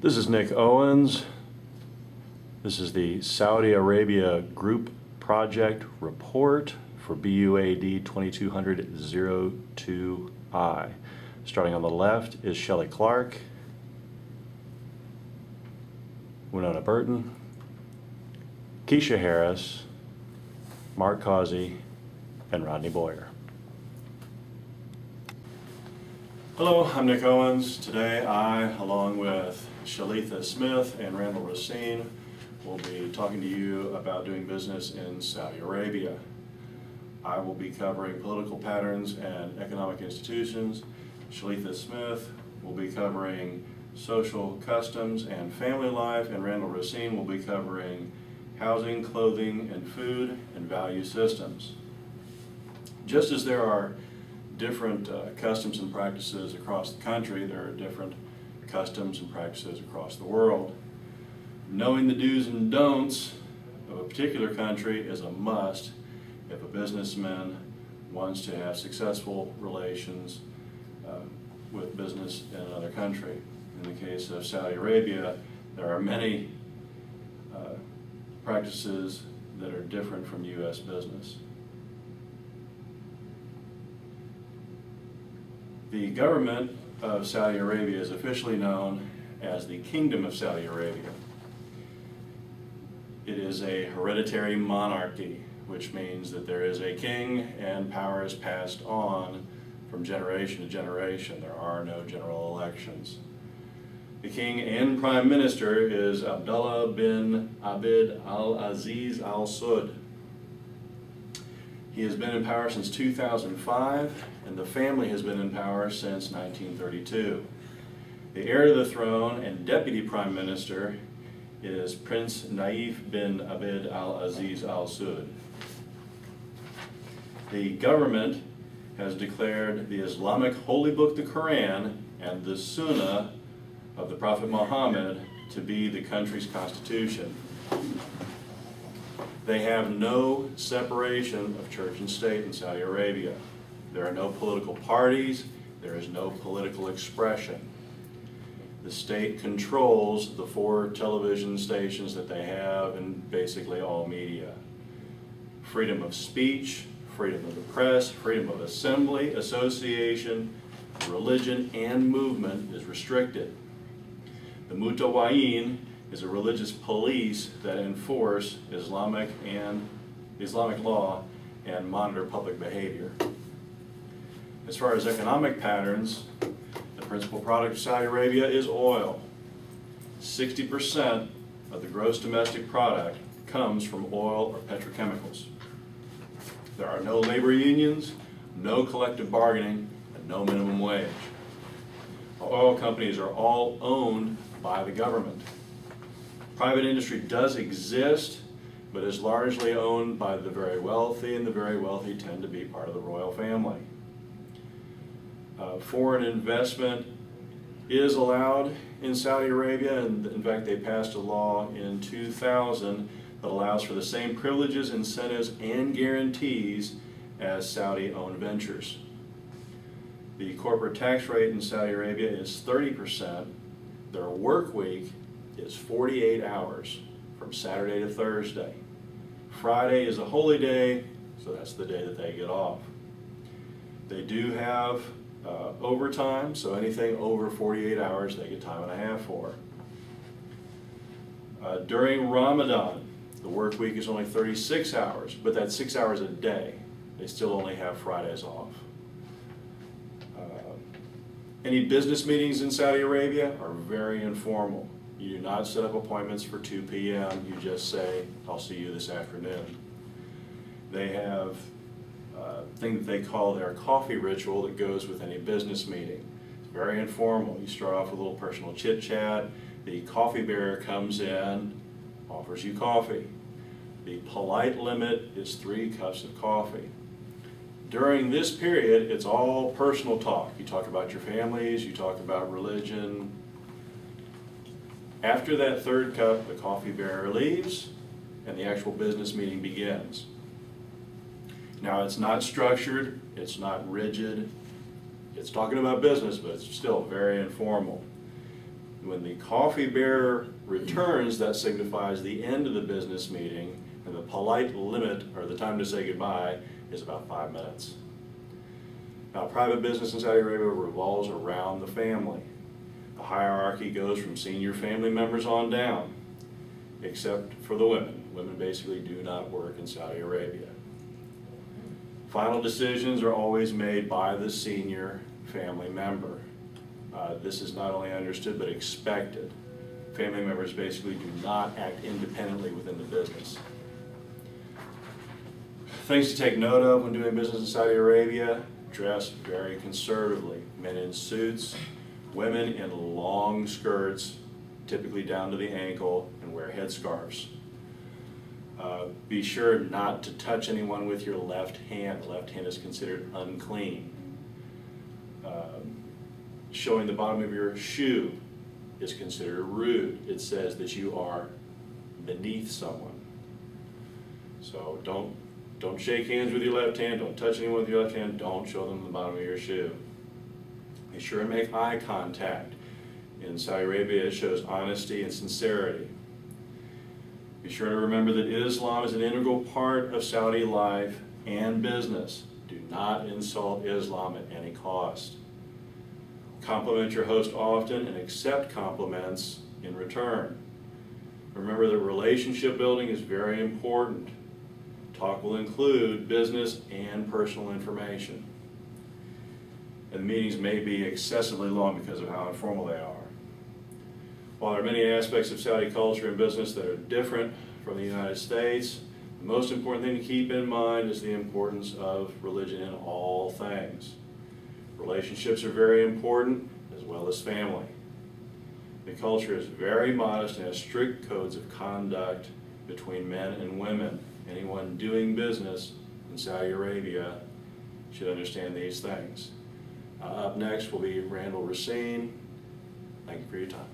This is Nick Owens. This is the Saudi Arabia Group Project Report for BUAD 2200-02I. Starting on the left is Shelley Clark, Winona Burton, Keisha Harris, Mark Causey, and Rodney Boyer. Hello, I'm Nick Owens. Today I, along with Shalitha Smith and Randall Racine, will be talking to you about doing business in Saudi Arabia. I will be covering political patterns and economic institutions. Shalitha Smith will be covering social customs and family life, and Randall Racine will be covering housing, clothing, and food and value systems. Just as there are different customs and practices across the country, there are different customs and practices across the world. Knowing the do's and don'ts of a particular country is a must if a businessman wants to have successful relations with business in another country. In the case of Saudi Arabia, there are many practices that are different from U.S. business. The government of Saudi Arabia is officially known as the Kingdom of Saudi Arabia. It is a hereditary monarchy, which means that there is a king and power is passed on from generation to generation. There are no general elections. The king and prime minister is Abdullah bin Abd al-Aziz Al Saud. He has been in power since 2005, and the family has been in power since 1932. The heir to the throne and deputy prime minister is Prince Naif bin Abd al-Aziz Al Saud. The government has declared the Islamic holy book, the Quran, and the Sunnah of the Prophet Muhammad to be the country's constitution. They have no separation of church and state in Saudi Arabia. There are no political parties. There is no political expression. The state controls the 4 television stations that they have and basically all media. Freedom of speech, freedom of the press, freedom of assembly, association, religion, and movement is restricted. The Mutawayin is a religious police that enforce Islamic law and monitor public behavior. As far as economic patterns, the principal product of Saudi Arabia is oil. 60% of the gross domestic product comes from oil or petrochemicals. There are no labor unions, no collective bargaining, and no minimum wage. Oil companies are all owned by the government. Private industry does exist, but is largely owned by the very wealthy, and the very wealthy tend to be part of the royal family. Foreign investment is allowed in Saudi Arabia, and in fact they passed a law in 2000 that allows for the same privileges, incentives, and guarantees as Saudi-owned ventures. The corporate tax rate in Saudi Arabia is 30%. Their work week is 48 hours from Saturday to Thursday. Friday is a holy day, so that's the day that they get off. They do have overtime, so anything over 48 hours they get time and a half for. During Ramadan, the work week is only 36 hours, but that's 6 hours a day. They still only have Fridays off. Any business meetings in Saudi Arabia are very informal. You do not set up appointments for 2 p.m. You just say, I'll see you this afternoon. They have a thing that they call their coffee ritual that goes with any business meeting. It's very informal. You start off with a little personal chit-chat. The coffee bearer comes in, offers you coffee. The polite limit is 3 cups of coffee. During this period, it's all personal talk. You talk about your families, you talk about religion. After that 3rd cup, the coffee bearer leaves and the actual business meeting begins. Now, it's not structured, it's not rigid, it's talking about business, but it's still very informal. When the coffee bearer returns, that signifies the end of the business meeting, and the polite limit, or the time to say goodbye, is about 5 minutes. Now, private business in Saudi Arabia revolves around the family. The hierarchy goes from senior family members on down, except for the women. Women basically do not work in Saudi Arabia. Final decisions are always made by the senior family member. This is not only understood but expected. Family members basically do not act independently within the business. Things to take note of when doing business in Saudi Arabia: dress very conservatively. Men in suits, women in long skirts, typically down to the ankle, and wear headscarves. Be sure not to touch anyone with your left hand. The left hand is considered unclean. Showing the bottom of your shoe is considered rude. It says that you are beneath someone. So don't shake hands with your left hand, don't touch anyone with your left hand, don't show them the bottom of your shoe. Be sure and make eye contact. In Saudi Arabia, it shows honesty and sincerity. Be sure to remember that Islam is an integral part of Saudi life and business. Do not insult Islam at any cost. Compliment your host often and accept compliments in return. Remember that relationship building is very important. Talk will include business and personal information. And meetings may be excessively long because of how informal they are. While there are many aspects of Saudi culture and business that are different from the United States, the most important thing to keep in mind is the importance of religion in all things. Relationships are very important, as well as family. The culture is very modest and has strict codes of conduct between men and women. Anyone doing business in Saudi Arabia should understand these things. Up next will be Randall Racine. Thank you for your time.